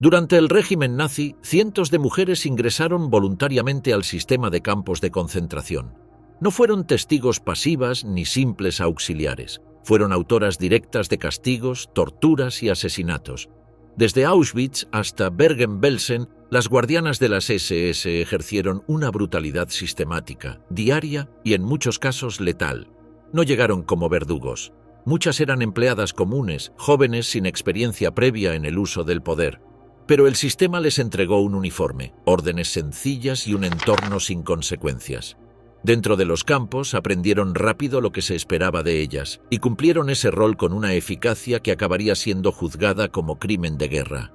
Durante el régimen nazi, cientos de mujeres ingresaron voluntariamente al sistema de campos de concentración. No fueron testigos pasivas ni simples auxiliares. Fueron autoras directas de castigos, torturas y asesinatos. Desde Auschwitz hasta Bergen-Belsen, las guardianas de las SS ejercieron una brutalidad sistemática, diaria y en muchos casos letal. No llegaron como verdugos. Muchas eran empleadas comunes, jóvenes sin experiencia previa en el uso del poder. Pero el sistema les entregó un uniforme, órdenes sencillas y un entorno sin consecuencias. Dentro de los campos aprendieron rápido lo que se esperaba de ellas y cumplieron ese rol con una eficacia que acabaría siendo juzgada como crimen de guerra.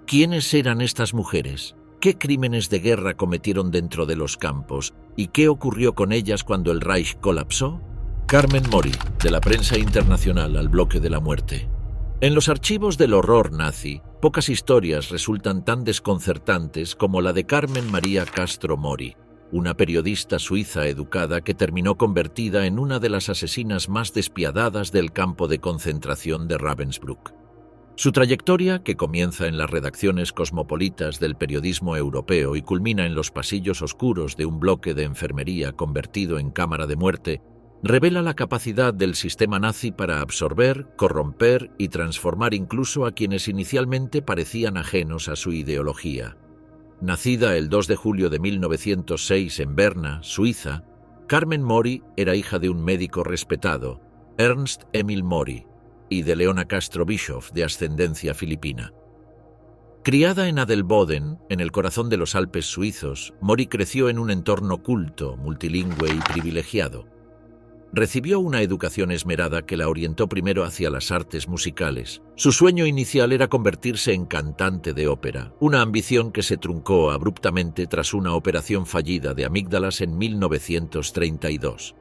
¿Quiénes eran estas mujeres? ¿Qué crímenes de guerra cometieron dentro de los campos? ¿Y qué ocurrió con ellas cuando el Reich colapsó? Carmen Mori, de la prensa internacional al bloque de la muerte. En los archivos del horror nazi, pocas historias resultan tan desconcertantes como la de Carmen María Castro Mori, una periodista suiza educada que terminó convertida en una de las asesinas más despiadadas del campo de concentración de Ravensbrück. Su trayectoria, que comienza en las redacciones cosmopolitas del periodismo europeo y culmina en los pasillos oscuros de un bloque de enfermería convertido en cámara de muerte, revela la capacidad del sistema nazi para absorber, corromper y transformar incluso a quienes inicialmente parecían ajenos a su ideología. Nacida el 2 de julio de 1906 en Berna, Suiza, Carmen Mori era hija de un médico respetado, Ernst Emil Mori, y de Leona Castro Bischoff, de ascendencia filipina. Criada en Adelboden, en el corazón de los Alpes suizos, Mori creció en un entorno culto, multilingüe y privilegiado. Recibió una educación esmerada que la orientó primero hacia las artes musicales. Su sueño inicial era convertirse en cantante de ópera, una ambición que se truncó abruptamente tras una operación fallida de amígdalas en 1932.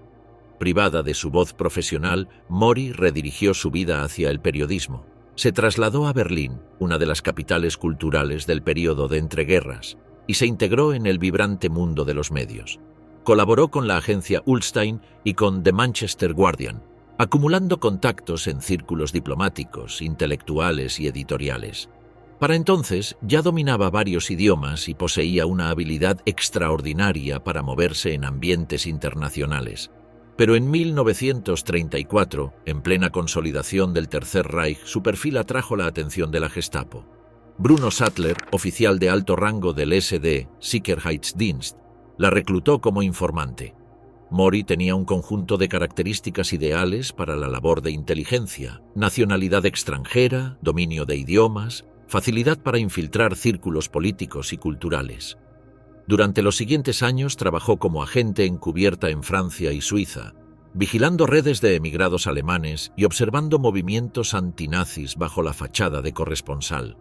Privada de su voz profesional, Mori redirigió su vida hacia el periodismo. Se trasladó a Berlín, una de las capitales culturales del período de entreguerras, y se integró en el vibrante mundo de los medios. Colaboró con la agencia Ullstein y con The Manchester Guardian, acumulando contactos en círculos diplomáticos, intelectuales y editoriales. Para entonces ya dominaba varios idiomas y poseía una habilidad extraordinaria para moverse en ambientes internacionales. Pero en 1934, en plena consolidación del Tercer Reich, su perfil atrajo la atención de la Gestapo. Bruno Sattler, oficial de alto rango del SD, Sicherheitsdienst, la reclutó como informante. Mori tenía un conjunto de características ideales para la labor de inteligencia: nacionalidad extranjera, dominio de idiomas, facilidad para infiltrar círculos políticos y culturales. Durante los siguientes años trabajó como agente encubierta en Francia y Suiza, vigilando redes de emigrados alemanes y observando movimientos antinazis bajo la fachada de corresponsal.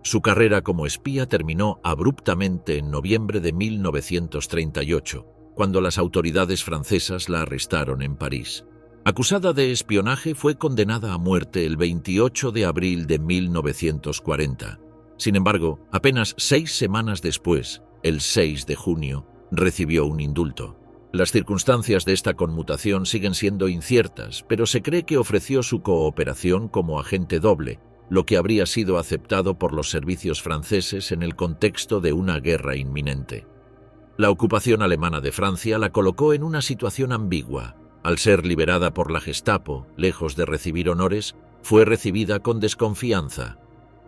Su carrera como espía terminó abruptamente en noviembre de 1938, cuando las autoridades francesas la arrestaron en París. Acusada de espionaje, fue condenada a muerte el 28 de abril de 1940. Sin embargo, apenas 6 semanas después, el 6 de junio, recibió un indulto. Las circunstancias de esta conmutación siguen siendo inciertas, pero se cree que ofreció su cooperación como agente doble, lo que habría sido aceptado por los servicios franceses en el contexto de una guerra inminente. La ocupación alemana de Francia la colocó en una situación ambigua. Al ser liberada por la Gestapo, lejos de recibir honores, fue recibida con desconfianza.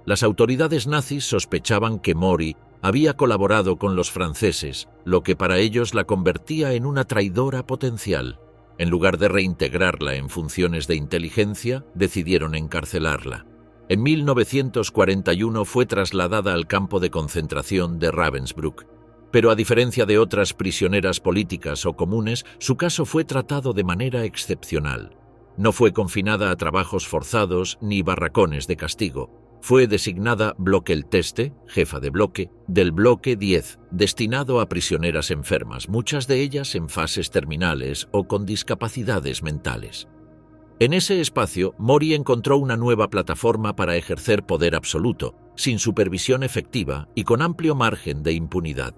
Las autoridades nazis sospechaban que Mori había colaborado con los franceses, lo que para ellos la convertía en una traidora potencial. En lugar de reintegrarla en funciones de inteligencia, decidieron encarcelarla. En 1941 fue trasladada al campo de concentración de Ravensbrück, pero a diferencia de otras prisioneras políticas o comunes, su caso fue tratado de manera excepcional. No fue confinada a trabajos forzados ni barracones de castigo. Fue designada Blockelteste, jefa de bloque, del bloque 10, destinado a prisioneras enfermas, muchas de ellas en fases terminales o con discapacidades mentales. En ese espacio, Mori encontró una nueva plataforma para ejercer poder absoluto, sin supervisión efectiva y con amplio margen de impunidad.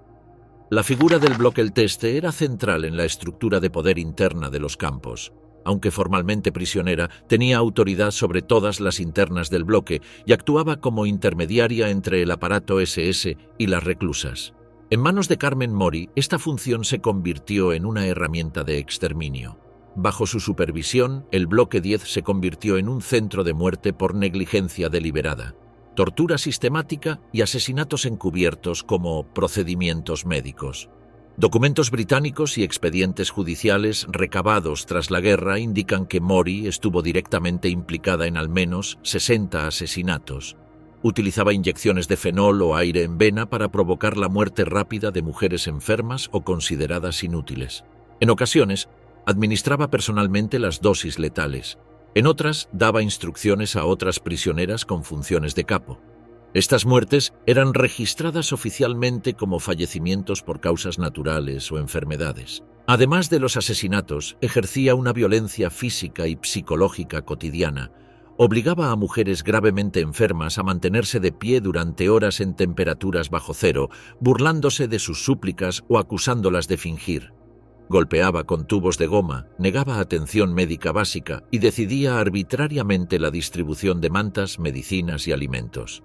La figura del Blockelteste era central en la estructura de poder interna de los campos. Aunque formalmente prisionera, tenía autoridad sobre todas las internas del bloque y actuaba como intermediaria entre el aparato SS y las reclusas. En manos de Carmen Mori, esta función se convirtió en una herramienta de exterminio. Bajo su supervisión, el bloque 10 se convirtió en un centro de muerte por negligencia deliberada, tortura sistemática y asesinatos encubiertos como procedimientos médicos. Documentos británicos y expedientes judiciales recabados tras la guerra indican que Mori estuvo directamente implicada en al menos 60 asesinatos. Utilizaba inyecciones de fenol o aire en vena para provocar la muerte rápida de mujeres enfermas o consideradas inútiles. En ocasiones, administraba personalmente las dosis letales. En otras, daba instrucciones a otras prisioneras con funciones de capo. Estas muertes eran registradas oficialmente como fallecimientos por causas naturales o enfermedades. Además de los asesinatos, ejercía una violencia física y psicológica cotidiana. Obligaba a mujeres gravemente enfermas a mantenerse de pie durante horas en temperaturas bajo cero, burlándose de sus súplicas o acusándolas de fingir. Golpeaba con tubos de goma, negaba atención médica básica y decidía arbitrariamente la distribución de mantas, medicinas y alimentos.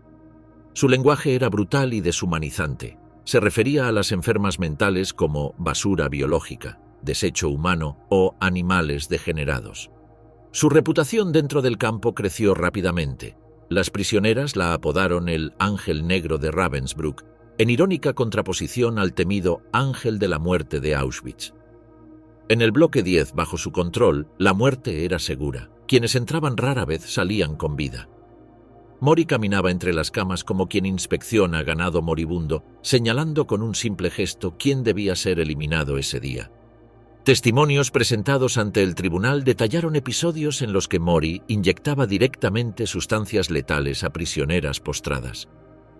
Su lenguaje era brutal y deshumanizante. Se refería a las enfermas mentales como basura biológica, desecho humano o animales degenerados. Su reputación dentro del campo creció rápidamente. Las prisioneras la apodaron el Ángel Negro de Ravensbrück, en irónica contraposición al temido Ángel de la Muerte de Auschwitz. En el bloque 10, bajo su control, la muerte era segura. Quienes entraban rara vez salían con vida. Mori caminaba entre las camas como quien inspecciona ganado moribundo, señalando con un simple gesto quién debía ser eliminado ese día. Testimonios presentados ante el tribunal detallaron episodios en los que Mori inyectaba directamente sustancias letales a prisioneras postradas.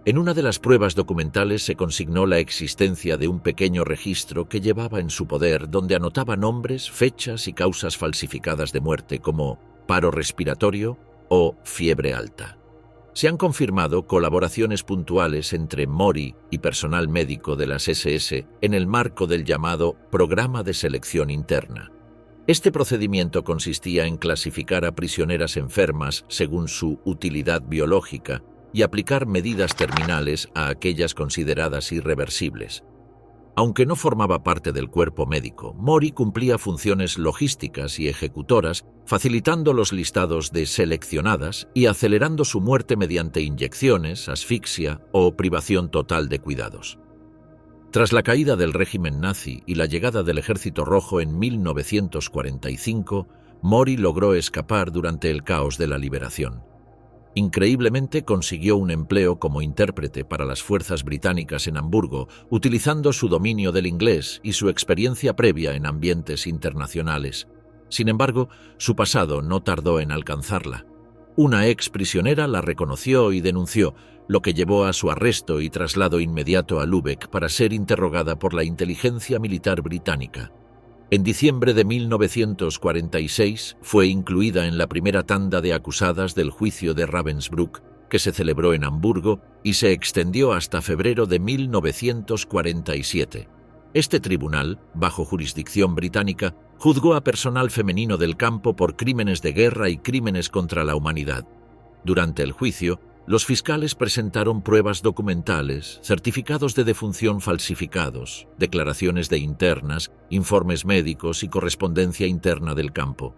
En una de las pruebas documentales se consignó la existencia de un pequeño registro que llevaba en su poder donde anotaba nombres, fechas y causas falsificadas de muerte como paro respiratorio o fiebre alta. Se han confirmado colaboraciones puntuales entre Mori y personal médico de las SS en el marco del llamado Programa de Selección Interna. Este procedimiento consistía en clasificar a prisioneras enfermas según su utilidad biológica y aplicar medidas terminales a aquellas consideradas irreversibles. Aunque no formaba parte del cuerpo médico, Mori cumplía funciones logísticas y ejecutoras, facilitando los listados de seleccionadas y acelerando su muerte mediante inyecciones, asfixia o privación total de cuidados. Tras la caída del régimen nazi y la llegada del Ejército Rojo en 1945, Mori logró escapar durante el caos de la liberación. Increíblemente consiguió un empleo como intérprete para las fuerzas británicas en Hamburgo, utilizando su dominio del inglés y su experiencia previa en ambientes internacionales. Sin embargo, su pasado no tardó en alcanzarla. Una ex prisionera la reconoció y denunció, lo que llevó a su arresto y traslado inmediato a Lübeck para ser interrogada por la inteligencia militar británica. En diciembre de 1946 fue incluida en la primera tanda de acusadas del juicio de Ravensbrück, que se celebró en Hamburgo y se extendió hasta febrero de 1947. Este tribunal, bajo jurisdicción británica, juzgó a personal femenino del campo por crímenes de guerra y crímenes contra la humanidad. Durante el juicio, los fiscales presentaron pruebas documentales, certificados de defunción falsificados, declaraciones de internas, informes médicos y correspondencia interna del campo.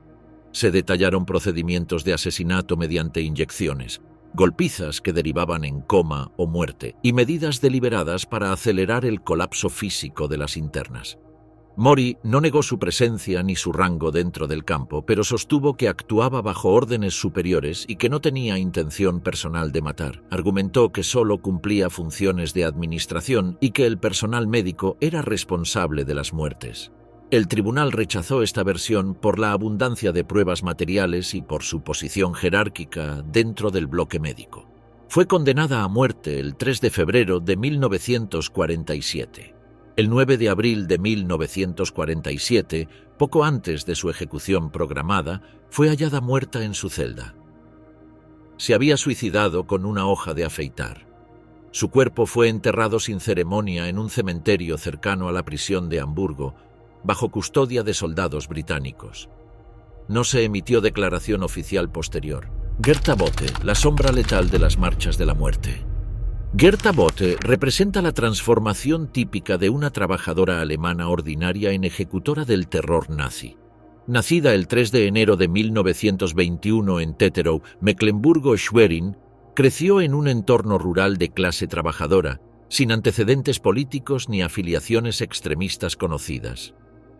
Se detallaron procedimientos de asesinato mediante inyecciones, golpizas que derivaban en coma o muerte y medidas deliberadas para acelerar el colapso físico de las internas. Mori no negó su presencia ni su rango dentro del campo, pero sostuvo que actuaba bajo órdenes superiores y que no tenía intención personal de matar. Argumentó que solo cumplía funciones de administración y que el personal médico era responsable de las muertes. El tribunal rechazó esta versión por la abundancia de pruebas materiales y por su posición jerárquica dentro del bloque médico. Fue condenada a muerte el 3 de febrero de 1947. El 9 de abril de 1947, poco antes de su ejecución programada, fue hallada muerta en su celda. Se había suicidado con una hoja de afeitar. Su cuerpo fue enterrado sin ceremonia en un cementerio cercano a la prisión de Hamburgo, bajo custodia de soldados británicos. No se emitió declaración oficial posterior. Gerda Bothe, la sombra letal de las marchas de la muerte. Gerda Bothe representa la transformación típica de una trabajadora alemana ordinaria en ejecutora del terror nazi. Nacida el 3 de enero de 1921 en Tetterow, Mecklemburgo-Schwerin, creció en un entorno rural de clase trabajadora, sin antecedentes políticos ni afiliaciones extremistas conocidas.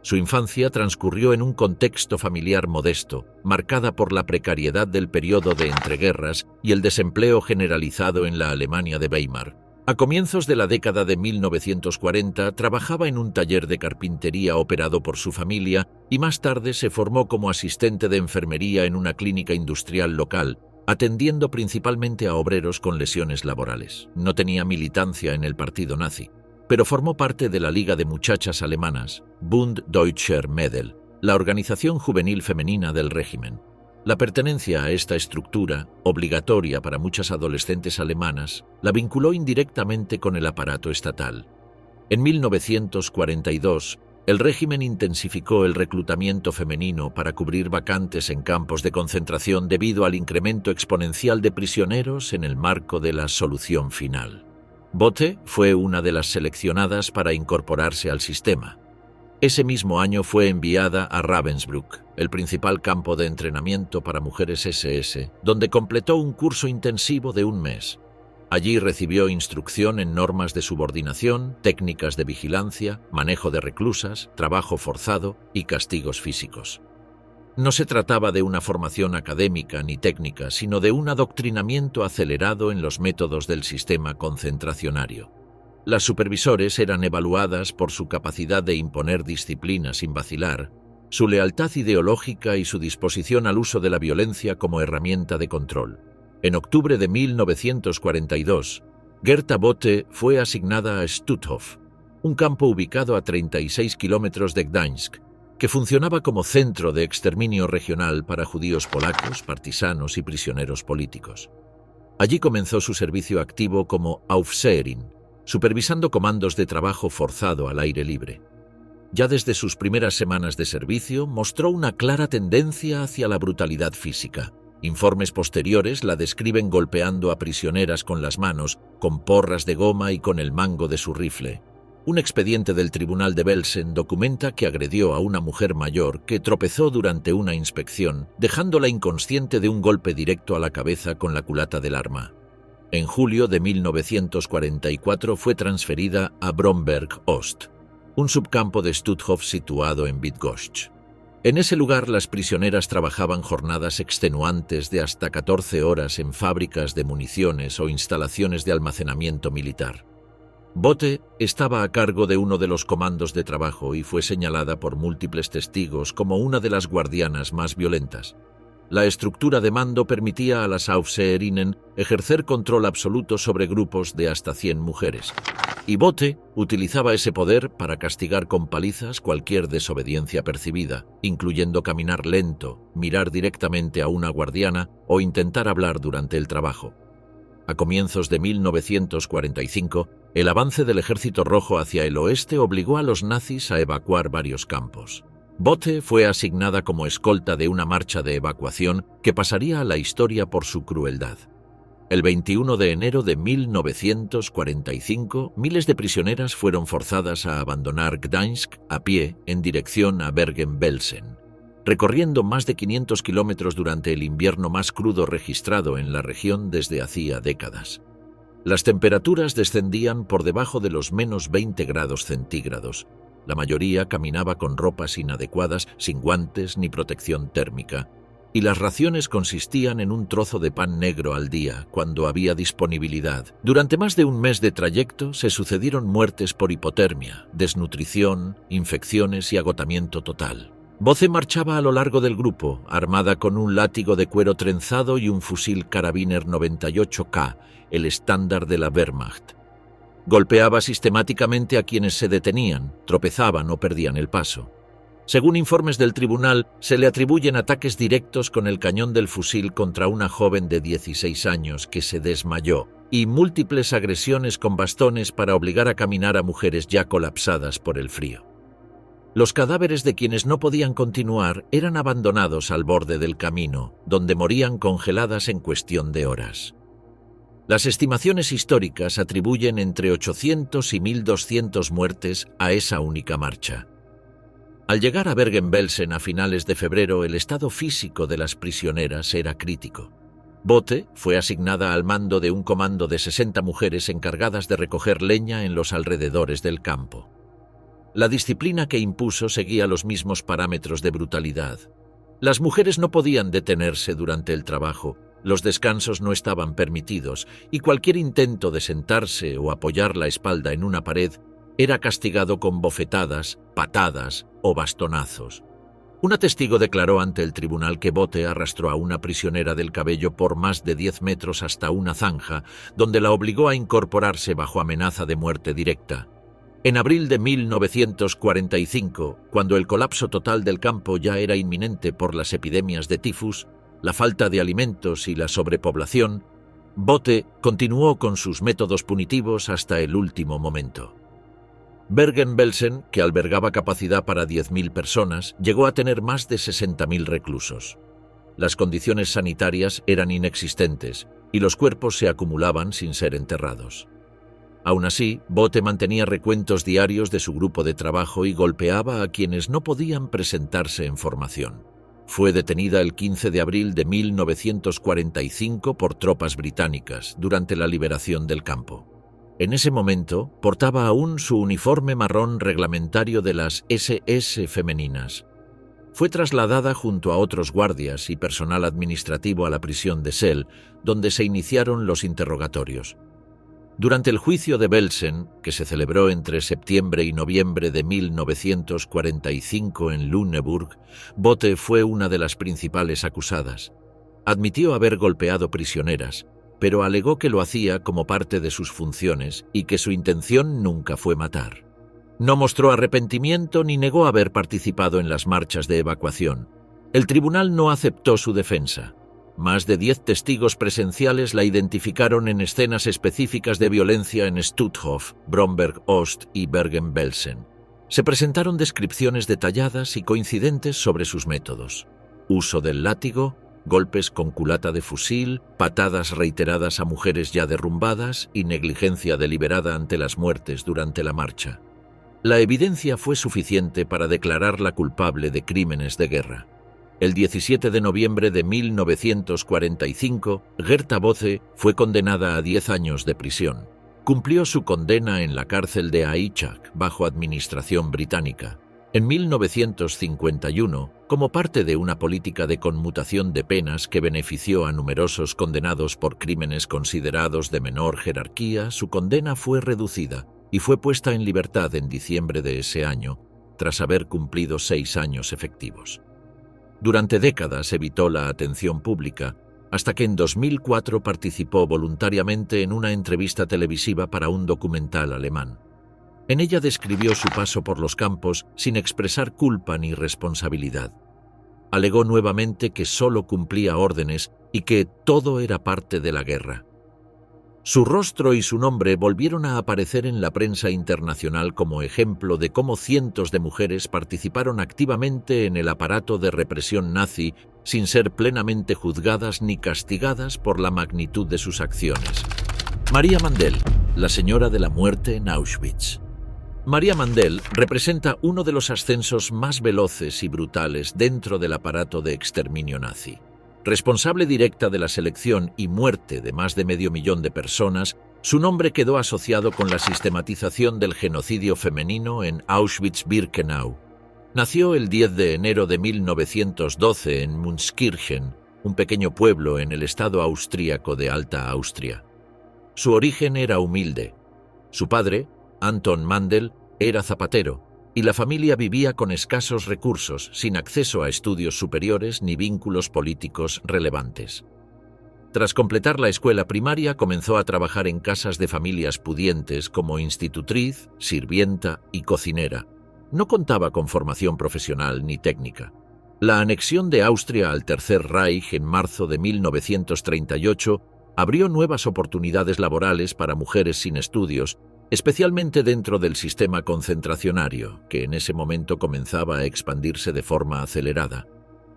Su infancia transcurrió en un contexto familiar modesto, marcada por la precariedad del periodo de entreguerras y el desempleo generalizado en la Alemania de Weimar. A comienzos de la década de 1940 trabajaba en un taller de carpintería operado por su familia y más tarde se formó como asistente de enfermería en una clínica industrial local, atendiendo principalmente a obreros con lesiones laborales. No tenía militancia en el partido nazi, pero formó parte de la Liga de Muchachas Alemanas, Bund Deutscher Mädel, la organización juvenil femenina del régimen. La pertenencia a esta estructura, obligatoria para muchas adolescentes alemanas, la vinculó indirectamente con el aparato estatal. En 1942, el régimen intensificó el reclutamiento femenino para cubrir vacantes en campos de concentración debido al incremento exponencial de prisioneros en el marco de la solución final. Bothe fue una de las seleccionadas para incorporarse al sistema. Ese mismo año fue enviada a Ravensbrück, el principal campo de entrenamiento para mujeres SS, donde completó un curso intensivo de un mes. Allí recibió instrucción en normas de subordinación, técnicas de vigilancia, manejo de reclusas, trabajo forzado y castigos físicos. No se trataba de una formación académica ni técnica, sino de un adoctrinamiento acelerado en los métodos del sistema concentracionario. Las supervisores eran evaluadas por su capacidad de imponer disciplina sin vacilar, su lealtad ideológica y su disposición al uso de la violencia como herramienta de control. En octubre de 1942, Gerda Bothe fue asignada a Stutthof, un campo ubicado a 36 kilómetros de Gdańsk, que funcionaba como centro de exterminio regional para judíos polacos, partisanos y prisioneros políticos. Allí comenzó su servicio activo como Aufseherin, supervisando comandos de trabajo forzado al aire libre. Ya desde sus primeras semanas de servicio mostró una clara tendencia hacia la brutalidad física. Informes posteriores la describen golpeando a prisioneras con las manos, con porras de goma y con el mango de su rifle. Un expediente del Tribunal de Belsen documenta que agredió a una mujer mayor que tropezó durante una inspección, dejándola inconsciente de un golpe directo a la cabeza con la culata del arma. En julio de 1944 fue transferida a Bromberg-Ost, un subcampo de Stutthof situado en Bydgoszcz. En ese lugar las prisioneras trabajaban jornadas extenuantes de hasta 14 horas en fábricas de municiones o instalaciones de almacenamiento militar. Bothe estaba a cargo de uno de los comandos de trabajo y fue señalada por múltiples testigos como una de las guardianas más violentas. La estructura de mando permitía a las Aufseherinnen ejercer control absoluto sobre grupos de hasta 100 mujeres. Y Bothe utilizaba ese poder para castigar con palizas cualquier desobediencia percibida, incluyendo caminar lento, mirar directamente a una guardiana o intentar hablar durante el trabajo. A comienzos de 1945, el avance del Ejército Rojo hacia el oeste obligó a los nazis a evacuar varios campos. Bothe fue asignada como escolta de una marcha de evacuación que pasaría a la historia por su crueldad. El 21 de enero de 1945, miles de prisioneras fueron forzadas a abandonar Gdańsk a pie en dirección a Bergen-Belsen, recorriendo más de 500 kilómetros durante el invierno más crudo registrado en la región desde hacía décadas. Las temperaturas descendían por debajo de los menos 20 grados centígrados. La mayoría caminaba con ropas inadecuadas, sin guantes ni protección térmica, y las raciones consistían en un trozo de pan negro al día, cuando había disponibilidad. Durante más de un mes de trayecto se sucedieron muertes por hipotermia, desnutrición, infecciones y agotamiento total. Bothe marchaba a lo largo del grupo, armada con un látigo de cuero trenzado y un fusil Karabiner 98K, el estándar de la Wehrmacht. Golpeaba sistemáticamente a quienes se detenían, tropezaban o perdían el paso. Según informes del tribunal, se le atribuyen ataques directos con el cañón del fusil contra una joven de 16 años que se desmayó y múltiples agresiones con bastones para obligar a caminar a mujeres ya colapsadas por el frío. Los cadáveres de quienes no podían continuar eran abandonados al borde del camino, donde morían congeladas en cuestión de horas. Las estimaciones históricas atribuyen entre 800 y 1.200 muertes a esa única marcha. Al llegar a Bergen-Belsen a finales de febrero, el estado físico de las prisioneras era crítico. Bothe fue asignada al mando de un comando de 60 mujeres encargadas de recoger leña en los alrededores del campo. La disciplina que impuso seguía los mismos parámetros de brutalidad. Las mujeres no podían detenerse durante el trabajo, los descansos no estaban permitidos y cualquier intento de sentarse o apoyar la espalda en una pared era castigado con bofetadas, patadas o bastonazos. Una testigo declaró ante el tribunal que Bothe arrastró a una prisionera del cabello por más de 10 metros hasta una zanja, donde la obligó a incorporarse bajo amenaza de muerte directa. En abril de 1945, cuando el colapso total del campo ya era inminente por las epidemias de tifus, la falta de alimentos y la sobrepoblación, Bothe continuó con sus métodos punitivos hasta el último momento. Bergen-Belsen, que albergaba capacidad para 10.000 personas, llegó a tener más de 60.000 reclusos. Las condiciones sanitarias eran inexistentes y los cuerpos se acumulaban sin ser enterrados. Aún así, Bothe mantenía recuentos diarios de su grupo de trabajo y golpeaba a quienes no podían presentarse en formación. Fue detenida el 15 de abril de 1945 por tropas británicas durante la liberación del campo. En ese momento, portaba aún su uniforme marrón reglamentario de las SS femeninas. Fue trasladada junto a otros guardias y personal administrativo a la prisión de Celle, donde se iniciaron los interrogatorios. Durante el juicio de Belsen, que se celebró entre septiembre y noviembre de 1945 en Lüneburg, Bothe fue una de las principales acusadas. Admitió haber golpeado prisioneras, pero alegó que lo hacía como parte de sus funciones y que su intención nunca fue matar. No mostró arrepentimiento ni negó haber participado en las marchas de evacuación. El tribunal no aceptó su defensa. Más de 10 testigos presenciales la identificaron en escenas específicas de violencia en Stutthof, Bromberg-Ost y Bergen-Belsen. Se presentaron descripciones detalladas y coincidentes sobre sus métodos: uso del látigo, golpes con culata de fusil, patadas reiteradas a mujeres ya derrumbadas y negligencia deliberada ante las muertes durante la marcha. La evidencia fue suficiente para declararla culpable de crímenes de guerra. El 17 de noviembre de 1945, Gerta Bothe fue condenada a 10 años de prisión. Cumplió su condena en la cárcel de Aichach, bajo administración británica. En 1951, como parte de una política de conmutación de penas que benefició a numerosos condenados por crímenes considerados de menor jerarquía, su condena fue reducida y fue puesta en libertad en diciembre de ese año, tras haber cumplido 6 años efectivos. Durante décadas evitó la atención pública, hasta que en 2004 participó voluntariamente en una entrevista televisiva para un documental alemán. En ella describió su paso por los campos sin expresar culpa ni responsabilidad. Alegó nuevamente que solo cumplía órdenes y que todo era parte de la guerra. Su rostro y su nombre volvieron a aparecer en la prensa internacional como ejemplo de cómo cientos de mujeres participaron activamente en el aparato de represión nazi sin ser plenamente juzgadas ni castigadas por la magnitud de sus acciones. Maria Mandel, la señora de la muerte en Auschwitz. Maria Mandel representa uno de los ascensos más veloces y brutales dentro del aparato de exterminio nazi. Responsable directa de la selección y muerte de más de 500.000 de personas, su nombre quedó asociado con la sistematización del genocidio femenino en Auschwitz-Birkenau. Nació el 10 de enero de 1912 en Münzkirchen, un pequeño pueblo en el estado austríaco de Alta Austria. Su origen era humilde. Su padre, Anton Mandel, era zapatero, y la familia vivía con escasos recursos, sin acceso a estudios superiores ni vínculos políticos relevantes. Tras completar la escuela primaria, comenzó a trabajar en casas de familias pudientes como institutriz, sirvienta y cocinera. No contaba con formación profesional ni técnica. La anexión de Austria al Tercer Reich en marzo de 1938 abrió nuevas oportunidades laborales para mujeres sin estudios especialmente dentro del sistema concentracionario, que en ese momento comenzaba a expandirse de forma acelerada.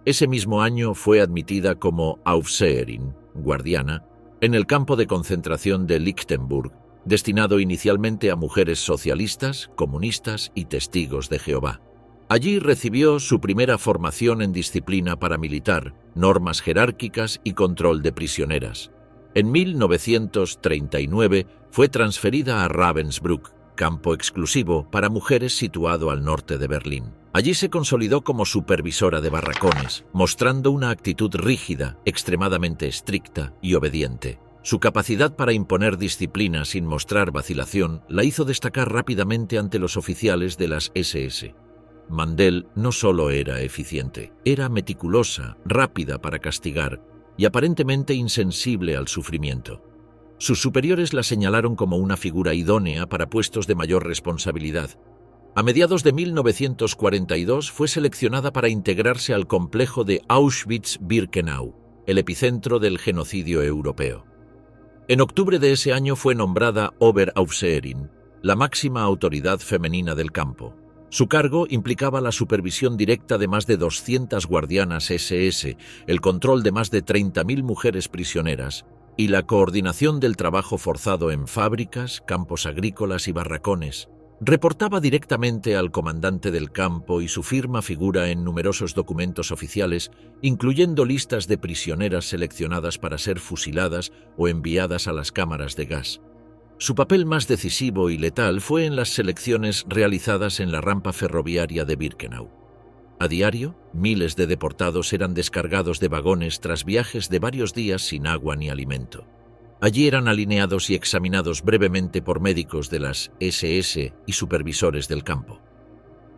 Ese mismo año fue admitida como Aufseherin, guardiana, en el campo de concentración de Lichtenburg, destinado inicialmente a mujeres socialistas, comunistas y testigos de Jehová. Allí recibió su primera formación en disciplina paramilitar, normas jerárquicas y control de prisioneras. En 1939 fue transferida a Ravensbrück, campo exclusivo para mujeres situado al norte de Berlín. Allí se consolidó como supervisora de barracones, mostrando una actitud rígida, extremadamente estricta y obediente. Su capacidad para imponer disciplina sin mostrar vacilación la hizo destacar rápidamente ante los oficiales de las SS. Mandel no solo era eficiente, era meticulosa, rápida para castigar y aparentemente insensible al sufrimiento. Sus superiores la señalaron como una figura idónea para puestos de mayor responsabilidad. A mediados de 1942 fue seleccionada para integrarse al complejo de Auschwitz-Birkenau, el epicentro del genocidio europeo. En octubre de ese año fue nombrada Oberaufseherin, la máxima autoridad femenina del campo. Su cargo implicaba la supervisión directa de más de 200 guardianas SS, el control de más de 30.000 mujeres prisioneras y la coordinación del trabajo forzado en fábricas, campos agrícolas y barracones. Reportaba directamente al comandante del campo y su firma figura en numerosos documentos oficiales, incluyendo listas de prisioneras seleccionadas para ser fusiladas o enviadas a las cámaras de gas. Su papel más decisivo y letal fue en las selecciones realizadas en la rampa ferroviaria de Birkenau. A diario, miles de deportados eran descargados de vagones tras viajes de varios días sin agua ni alimento. Allí eran alineados y examinados brevemente por médicos de las SS y supervisores del campo.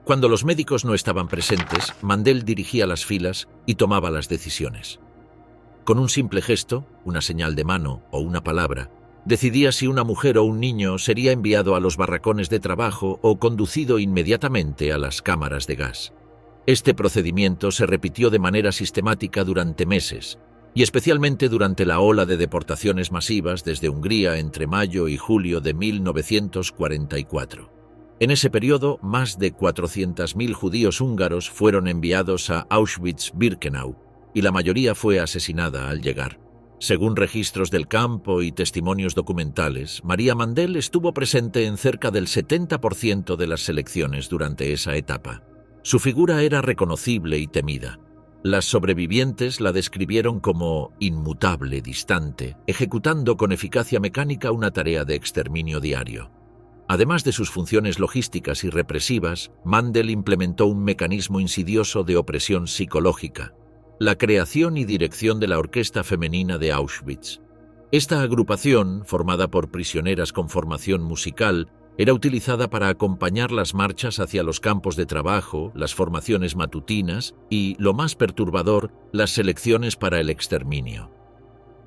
Cuando los médicos no estaban presentes, Mandel dirigía las filas y tomaba las decisiones. Con un simple gesto, una señal de mano o una palabra, decidía si una mujer o un niño sería enviado a los barracones de trabajo o conducido inmediatamente a las cámaras de gas. Este procedimiento se repitió de manera sistemática durante meses, y especialmente durante la ola de deportaciones masivas desde Hungría entre mayo y julio de 1944. En ese periodo, más de 400.000 judíos húngaros fueron enviados a Auschwitz-Birkenau, y la mayoría fue asesinada al llegar. Según registros del campo y testimonios documentales, María Mandel estuvo presente en cerca del 70% de las selecciones durante esa etapa. Su figura era reconocible y temida. Las sobrevivientes la describieron como inmutable, distante, ejecutando con eficacia mecánica una tarea de exterminio diario. Además de sus funciones logísticas y represivas, Mandel implementó un mecanismo insidioso de opresión psicológica: la creación y dirección de la Orquesta Femenina de Auschwitz. Esta agrupación, formada por prisioneras con formación musical, era utilizada para acompañar las marchas hacia los campos de trabajo, las formaciones matutinas y, lo más perturbador, las selecciones para el exterminio.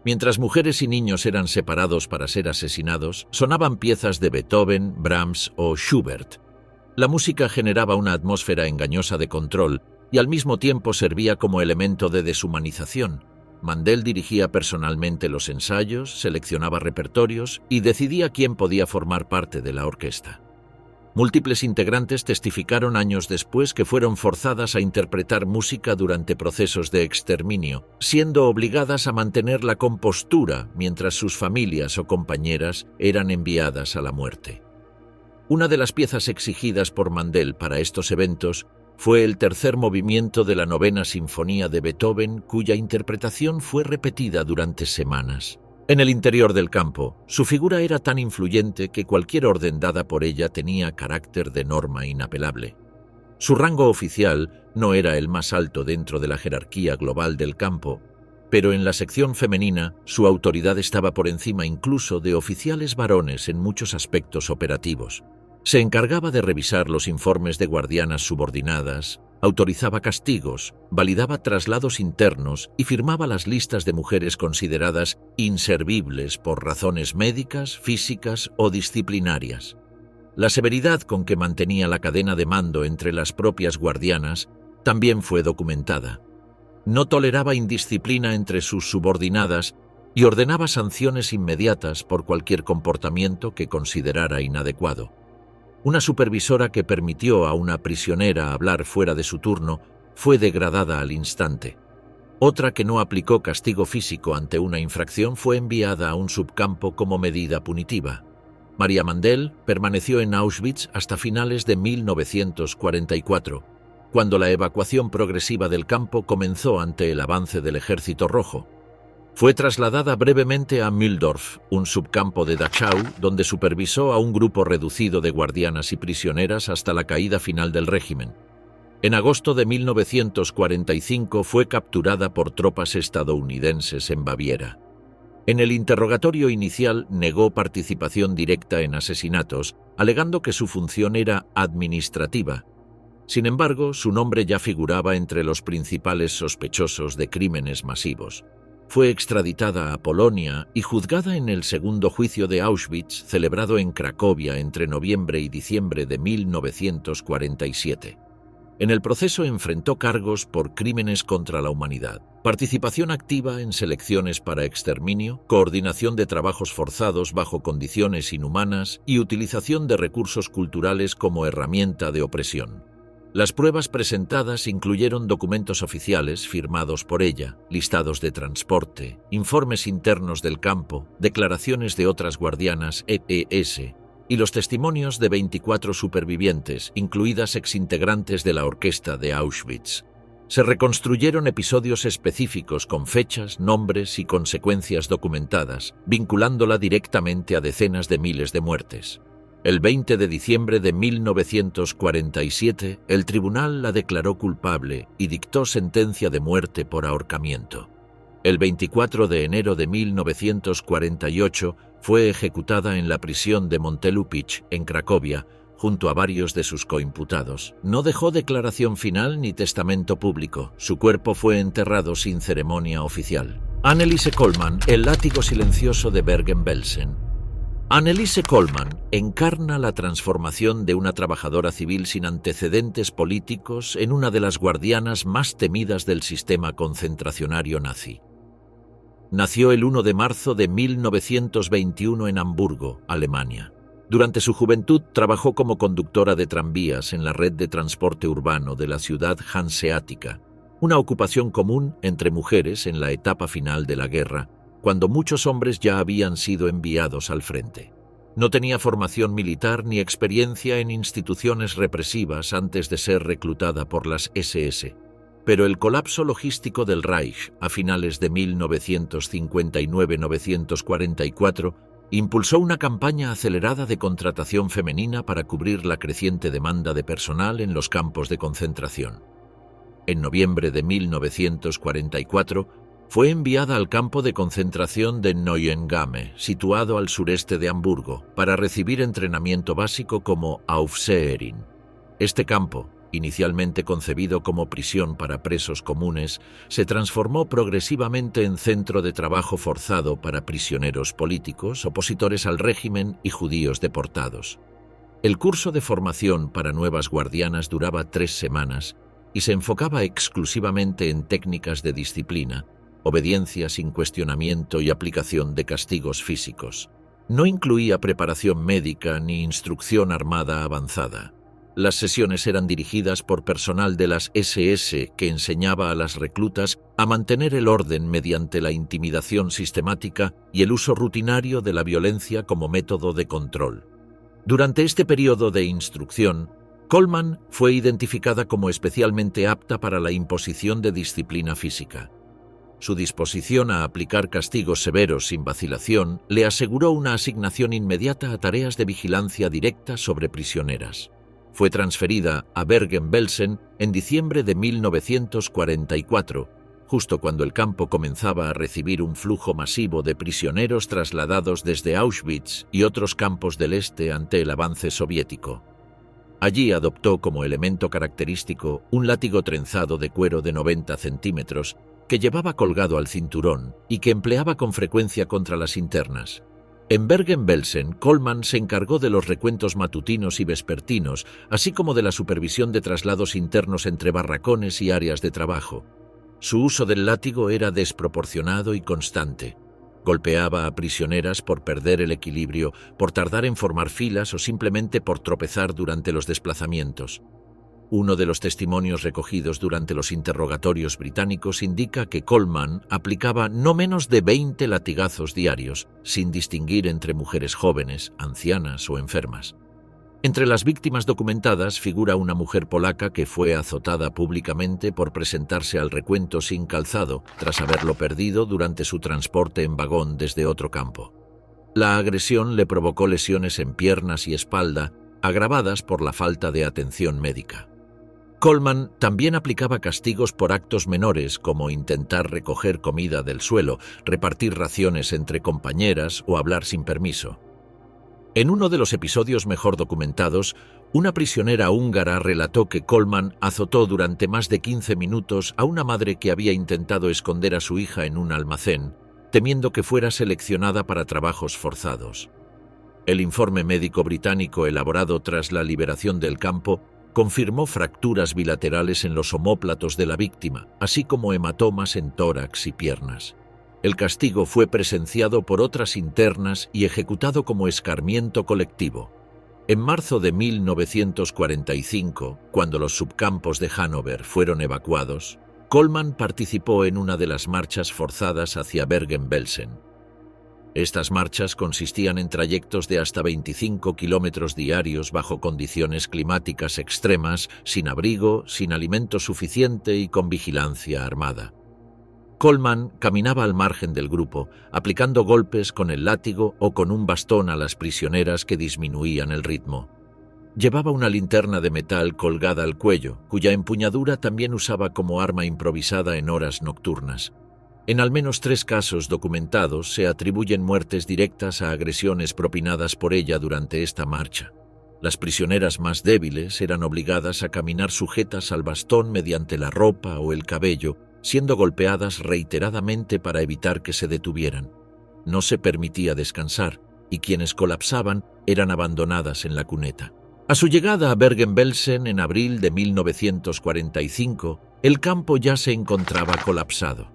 Mientras mujeres y niños eran separados para ser asesinados, sonaban piezas de Beethoven, Brahms o Schubert. La música generaba una atmósfera engañosa de control y al mismo tiempo servía como elemento de deshumanización. Mandel dirigía personalmente los ensayos, seleccionaba repertorios y decidía quién podía formar parte de la orquesta. Múltiples integrantes testificaron años después que fueron forzadas a interpretar música durante procesos de exterminio, siendo obligadas a mantener la compostura mientras sus familias o compañeras eran enviadas a la muerte. Una de las piezas exigidas por Mandel para estos eventos fue el tercer movimiento de la Novena Sinfonía de Beethoven, cuya interpretación fue repetida durante semanas. En el interior del campo, su figura era tan influyente que cualquier orden dada por ella tenía carácter de norma inapelable. Su rango oficial no era el más alto dentro de la jerarquía global del campo, pero en la sección femenina su autoridad estaba por encima incluso de oficiales varones en muchos aspectos operativos. Se encargaba de revisar los informes de guardianas subordinadas, autorizaba castigos, validaba traslados internos y firmaba las listas de mujeres consideradas inservibles por razones médicas, físicas o disciplinarias. La severidad con que mantenía la cadena de mando entre las propias guardianas también fue documentada. No toleraba indisciplina entre sus subordinadas y ordenaba sanciones inmediatas por cualquier comportamiento que considerara inadecuado. Una supervisora que permitió a una prisionera hablar fuera de su turno fue degradada al instante. Otra que no aplicó castigo físico ante una infracción fue enviada a un subcampo como medida punitiva. Maria Mandel permaneció en Auschwitz hasta finales de 1944, cuando la evacuación progresiva del campo comenzó ante el avance del Ejército Rojo. Fue trasladada brevemente a Mühldorf, un subcampo de Dachau, donde supervisó a un grupo reducido de guardianas y prisioneras hasta la caída final del régimen. En agosto de 1945 fue capturada por tropas estadounidenses en Baviera. En el interrogatorio inicial negó participación directa en asesinatos, alegando que su función era administrativa. Sin embargo, su nombre ya figuraba entre los principales sospechosos de crímenes masivos. Fue extraditada a Polonia y juzgada en el segundo juicio de Auschwitz, celebrado en Cracovia entre noviembre y diciembre de 1947. En el proceso enfrentó cargos por crímenes contra la humanidad, participación activa en selecciones para exterminio, coordinación de trabajos forzados bajo condiciones inhumanas y utilización de recursos culturales como herramienta de opresión. Las pruebas presentadas incluyeron documentos oficiales firmados por ella, listados de transporte, informes internos del campo, declaraciones de otras guardianas EES, y los testimonios de 24 supervivientes, incluidas exintegrantes de la orquesta de Auschwitz. Se reconstruyeron episodios específicos con fechas, nombres y consecuencias documentadas, vinculándola directamente a decenas de miles de muertes. El 20 de diciembre de 1947, el tribunal la declaró culpable y dictó sentencia de muerte por ahorcamiento. El 24 de enero de 1948 fue ejecutada en la prisión de Montelupich, en Cracovia, junto a varios de sus coimputados. No dejó declaración final ni testamento público. Su cuerpo fue enterrado sin ceremonia oficial. Anneliese Coleman, el látigo silencioso de Bergen-Belsen. Anneliese Coleman encarna la transformación de una trabajadora civil sin antecedentes políticos en una de las guardianas más temidas del sistema concentracionario nazi. Nació el 1 de marzo de 1921 en Hamburgo, Alemania. Durante su juventud trabajó como conductora de tranvías en la red de transporte urbano de la ciudad hanseática, una ocupación común entre mujeres en la etapa final de la guerra, cuando muchos hombres ya habían sido enviados al frente. No tenía formación militar ni experiencia en instituciones represivas antes de ser reclutada por las SS. Pero el colapso logístico del Reich a finales de 1959-1944 impulsó una campaña acelerada de contratación femenina para cubrir la creciente demanda de personal en los campos de concentración. En noviembre de 1944 fue enviada al campo de concentración de Neuengamme, situado al sureste de Hamburgo, para recibir entrenamiento básico como Aufseherin. Este campo, inicialmente concebido como prisión para presos comunes, se transformó progresivamente en centro de trabajo forzado para prisioneros políticos, opositores al régimen y judíos deportados. El curso de formación para nuevas guardianas duraba 3 semanas y se enfocaba exclusivamente en técnicas de disciplina, obediencia sin cuestionamiento y aplicación de castigos físicos. No incluía preparación médica ni instrucción armada avanzada. Las sesiones eran dirigidas por personal de las SS que enseñaba a las reclutas a mantener el orden mediante la intimidación sistemática y el uso rutinario de la violencia como método de control. Durante este periodo de instrucción, Coleman fue identificada como especialmente apta para la imposición de disciplina física. Su disposición a aplicar castigos severos sin vacilación le aseguró una asignación inmediata a tareas de vigilancia directa sobre prisioneras. Fue transferida a Bergen-Belsen en diciembre de 1944, justo cuando el campo comenzaba a recibir un flujo masivo de prisioneros trasladados desde Auschwitz y otros campos del este ante el avance soviético. Allí adoptó como elemento característico un látigo trenzado de cuero de 90 centímetros que llevaba colgado al cinturón y que empleaba con frecuencia contra las internas. En Bergen-Belsen, Coleman se encargó de los recuentos matutinos y vespertinos, así como de la supervisión de traslados internos entre barracones y áreas de trabajo. Su uso del látigo era desproporcionado y constante. Golpeaba a prisioneras por perder el equilibrio, por tardar en formar filas o simplemente por tropezar durante los desplazamientos. Uno de los testimonios recogidos durante los interrogatorios británicos indica que Coleman aplicaba no menos de 20 latigazos diarios, sin distinguir entre mujeres jóvenes, ancianas o enfermas. Entre las víctimas documentadas figura una mujer polaca que fue azotada públicamente por presentarse al recuento sin calzado, tras haberlo perdido durante su transporte en vagón desde otro campo. La agresión le provocó lesiones en piernas y espalda, agravadas por la falta de atención médica. Coleman también aplicaba castigos por actos menores como intentar recoger comida del suelo, repartir raciones entre compañeras o hablar sin permiso. En uno de los episodios mejor documentados, una prisionera húngara relató que Coleman azotó durante más de 15 minutos a una madre que había intentado esconder a su hija en un almacén, temiendo que fuera seleccionada para trabajos forzados. El informe médico británico elaborado tras la liberación del campo confirmó fracturas bilaterales en los omóplatos de la víctima, así como hematomas en tórax y piernas. El castigo fue presenciado por otras internas y ejecutado como escarmiento colectivo. En marzo de 1945, cuando los subcampos de Hannover fueron evacuados, Coleman participó en una de las marchas forzadas hacia Bergen-Belsen. Estas marchas consistían en trayectos de hasta 25 kilómetros diarios bajo condiciones climáticas extremas, sin abrigo, sin alimento suficiente y con vigilancia armada. Coleman caminaba al margen del grupo, aplicando golpes con el látigo o con un bastón a las prisioneras que disminuían el ritmo. Llevaba una linterna de metal colgada al cuello, cuya empuñadura también usaba como arma improvisada en horas nocturnas. En al menos 3 casos documentados se atribuyen muertes directas a agresiones propinadas por ella durante esta marcha. Las prisioneras más débiles eran obligadas a caminar sujetas al bastón mediante la ropa o el cabello, siendo golpeadas reiteradamente para evitar que se detuvieran. No se permitía descansar, y quienes colapsaban eran abandonadas en la cuneta. A su llegada a Bergen-Belsen en abril de 1945, el campo ya se encontraba colapsado.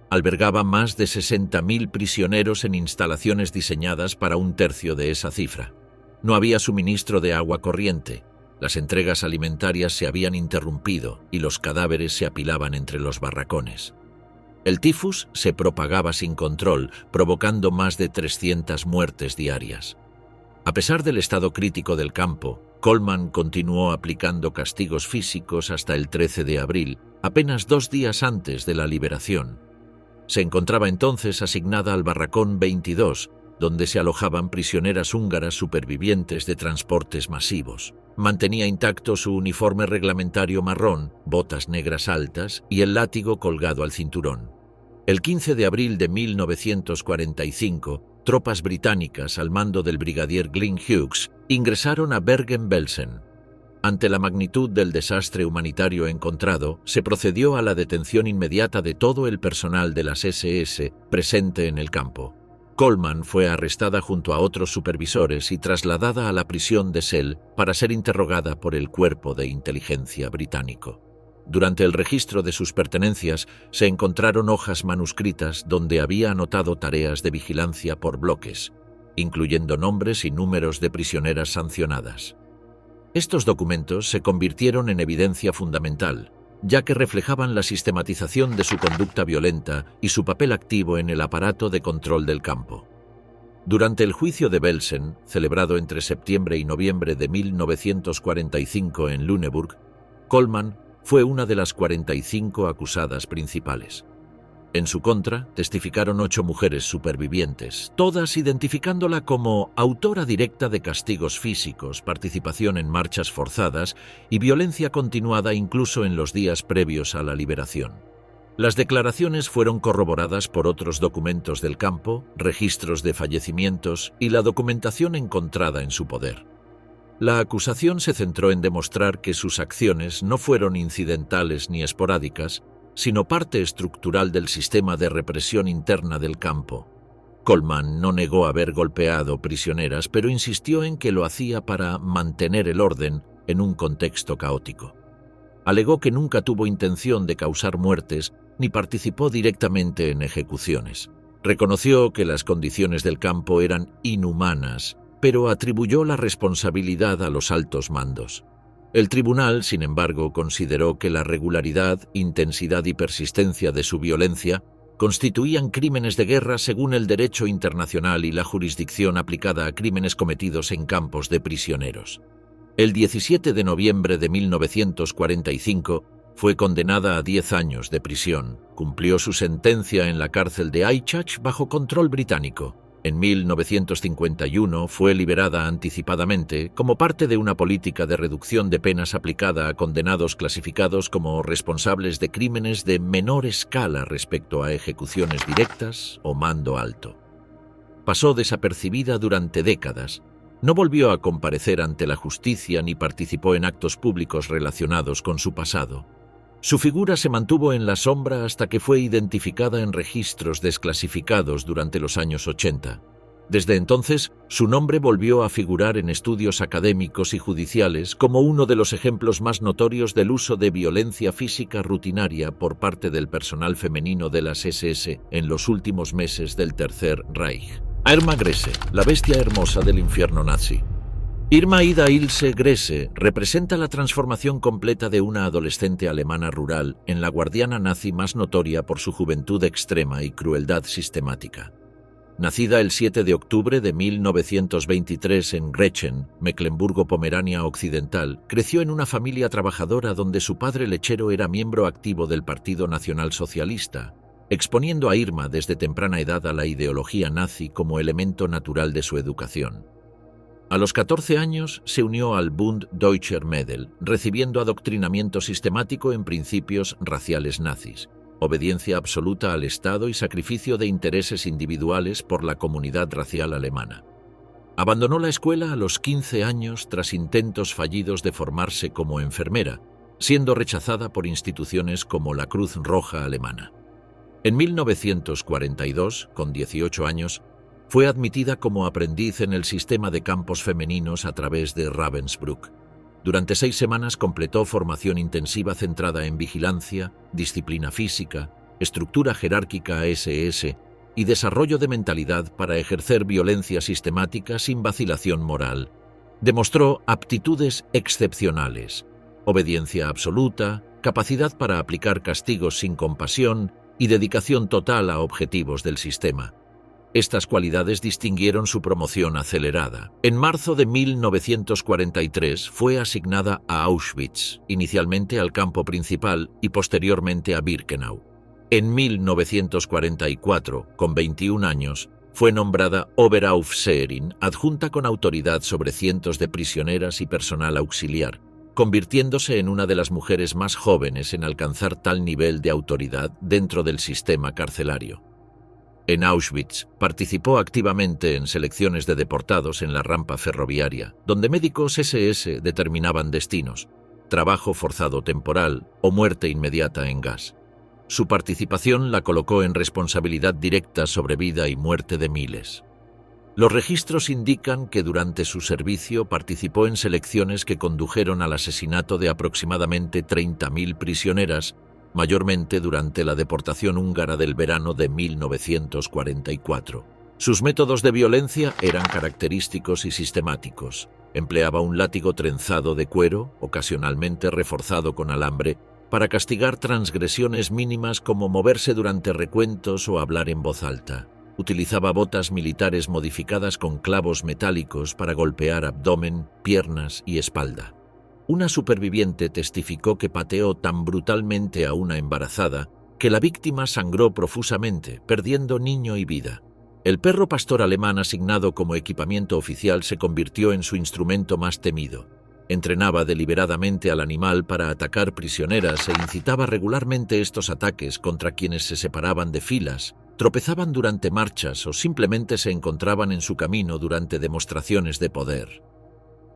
Albergaba más de 60.000 prisioneros en instalaciones diseñadas para 1/3 de esa cifra. No había suministro de agua corriente. Las entregas alimentarias se habían interrumpido y los cadáveres se apilaban entre los barracones. El tifus se propagaba sin control, provocando más de 300 muertes diarias. A pesar del estado crítico del campo, Coleman continuó aplicando castigos físicos hasta el 13 de abril, apenas 2 días antes de la liberación. Se encontraba entonces asignada al barracón 22, donde se alojaban prisioneras húngaras supervivientes de transportes masivos. Mantenía intacto su uniforme reglamentario marrón, botas negras altas y el látigo colgado al cinturón. El 15 de abril de 1945, tropas británicas al mando del brigadier Glyn Hughes ingresaron a Bergen-Belsen. Ante la magnitud del desastre humanitario encontrado, se procedió a la detención inmediata de todo el personal de las SS presente en el campo. Coleman fue arrestada junto a otros supervisores y trasladada a la prisión de Cell para ser interrogada por el Cuerpo de Inteligencia británico. Durante el registro de sus pertenencias se encontraron hojas manuscritas donde había anotado tareas de vigilancia por bloques, incluyendo nombres y números de prisioneras sancionadas. Estos documentos se convirtieron en evidencia fundamental, ya que reflejaban la sistematización de su conducta violenta y su papel activo en el aparato de control del campo. Durante el juicio de Belsen, celebrado entre septiembre y noviembre de 1945 en Lüneburg, Coleman fue una de las 45 acusadas principales. En su contra, testificaron 8 mujeres supervivientes, todas identificándola como autora directa de castigos físicos, participación en marchas forzadas y violencia continuada incluso en los días previos a la liberación. Las declaraciones fueron corroboradas por otros documentos del campo, registros de fallecimientos y la documentación encontrada en su poder. La acusación se centró en demostrar que sus acciones no fueron incidentales ni esporádicas, sino parte estructural del sistema de represión interna del campo. Coleman no negó haber golpeado prisioneras, pero insistió en que lo hacía para mantener el orden en un contexto caótico. Alegó que nunca tuvo intención de causar muertes ni participó directamente en ejecuciones. Reconoció que las condiciones del campo eran inhumanas, pero atribuyó la responsabilidad a los altos mandos. El tribunal, sin embargo, consideró que la regularidad, intensidad y persistencia de su violencia constituían crímenes de guerra según el derecho internacional y la jurisdicción aplicada a crímenes cometidos en campos de prisioneros. El 17 de noviembre de 1945 fue condenada a 10 años de prisión. Cumplió su sentencia en la cárcel de Aitchach bajo control británico. En 1951 fue liberada anticipadamente como parte de una política de reducción de penas aplicada a condenados clasificados como responsables de crímenes de menor escala respecto a ejecuciones directas o mando alto. Pasó desapercibida durante décadas. No volvió a comparecer ante la justicia ni participó en actos públicos relacionados con su pasado. Su figura se mantuvo en la sombra hasta que fue identificada en registros desclasificados durante los años 80. Desde entonces, su nombre volvió a figurar en estudios académicos y judiciales como uno de los ejemplos más notorios del uso de violencia física rutinaria por parte del personal femenino de las SS en los últimos meses del Tercer Reich. Irma Grese, la bestia hermosa del infierno nazi. Irma Ida Ilse Grese representa la transformación completa de una adolescente alemana rural en la guardiana nazi más notoria por su juventud extrema y crueldad sistemática. Nacida el 7 de octubre de 1923 en Gretchen, Mecklemburgo-Pomerania Occidental, creció en una familia trabajadora donde su padre lechero era miembro activo del Partido Nacionalsocialista, exponiendo a Irma desde temprana edad a la ideología nazi como elemento natural de su educación. A los 14 años se unió al Bund Deutscher Mädel, recibiendo adoctrinamiento sistemático en principios raciales nazis, obediencia absoluta al Estado y sacrificio de intereses individuales por la comunidad racial alemana. Abandonó la escuela a los 15 años tras intentos fallidos de formarse como enfermera, siendo rechazada por instituciones como la Cruz Roja Alemana. En 1942, con 18 años, fue admitida como aprendiz en el sistema de campos femeninos a través de Ravensbrück. Durante 6 semanas completó formación intensiva centrada en vigilancia, disciplina física, estructura jerárquica SS y desarrollo de mentalidad para ejercer violencia sistemática sin vacilación moral. Demostró aptitudes excepcionales, obediencia absoluta, capacidad para aplicar castigos sin compasión y dedicación total a objetivos del sistema. Estas cualidades distinguieron su promoción acelerada. En marzo de 1943 fue asignada a Auschwitz, inicialmente al campo principal y posteriormente a Birkenau. En 1944, con 21 años, fue nombrada Oberaufseherin, adjunta con autoridad sobre cientos de prisioneras y personal auxiliar, convirtiéndose en una de las mujeres más jóvenes en alcanzar tal nivel de autoridad dentro del sistema carcelario. En Auschwitz participó activamente en selecciones de deportados en la rampa ferroviaria, donde médicos SS determinaban destinos, trabajo forzado temporal o muerte inmediata en gas. Su participación la colocó en responsabilidad directa sobre vida y muerte de miles. Los registros indican que durante su servicio participó en selecciones que condujeron al asesinato de aproximadamente 30.000 prisioneras, mayormente durante la deportación húngara del verano de 1944. Sus métodos de violencia eran característicos y sistemáticos. Empleaba un látigo trenzado de cuero, ocasionalmente reforzado con alambre, para castigar transgresiones mínimas como moverse durante recuentos o hablar en voz alta. Utilizaba botas militares modificadas con clavos metálicos para golpear abdomen, piernas y espalda. Una superviviente testificó que pateó tan brutalmente a una embarazada que la víctima sangró profusamente, perdiendo niño y vida. El perro pastor alemán asignado como equipamiento oficial se convirtió en su instrumento más temido. Entrenaba deliberadamente al animal para atacar prisioneras e incitaba regularmente estos ataques contra quienes se separaban de filas, tropezaban durante marchas o simplemente se encontraban en su camino durante demostraciones de poder.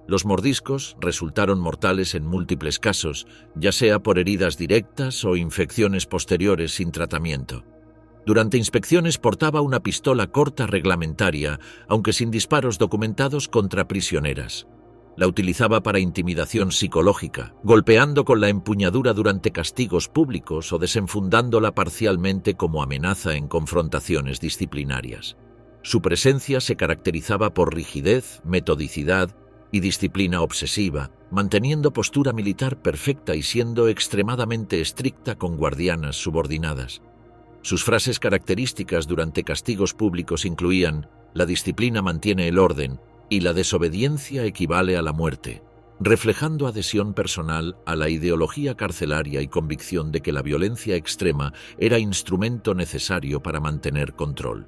Los mordiscos resultaron mortales en múltiples casos, ya sea por heridas directas o infecciones posteriores sin tratamiento. Durante inspecciones portaba una pistola corta reglamentaria, aunque sin disparos documentados contra prisioneras. La utilizaba para intimidación psicológica, golpeando con la empuñadura durante castigos públicos o desenfundándola parcialmente como amenaza en confrontaciones disciplinarias. Su presencia se caracterizaba por rigidez, metodicidad y disciplina obsesiva, manteniendo postura militar perfecta y siendo extremadamente estricta con guardianas subordinadas. Sus frases características durante castigos públicos incluían: «La disciplina mantiene el orden» y «la desobediencia equivale a la muerte», reflejando adhesión personal a la ideología carcelaria y convicción de que la violencia extrema era instrumento necesario para mantener control.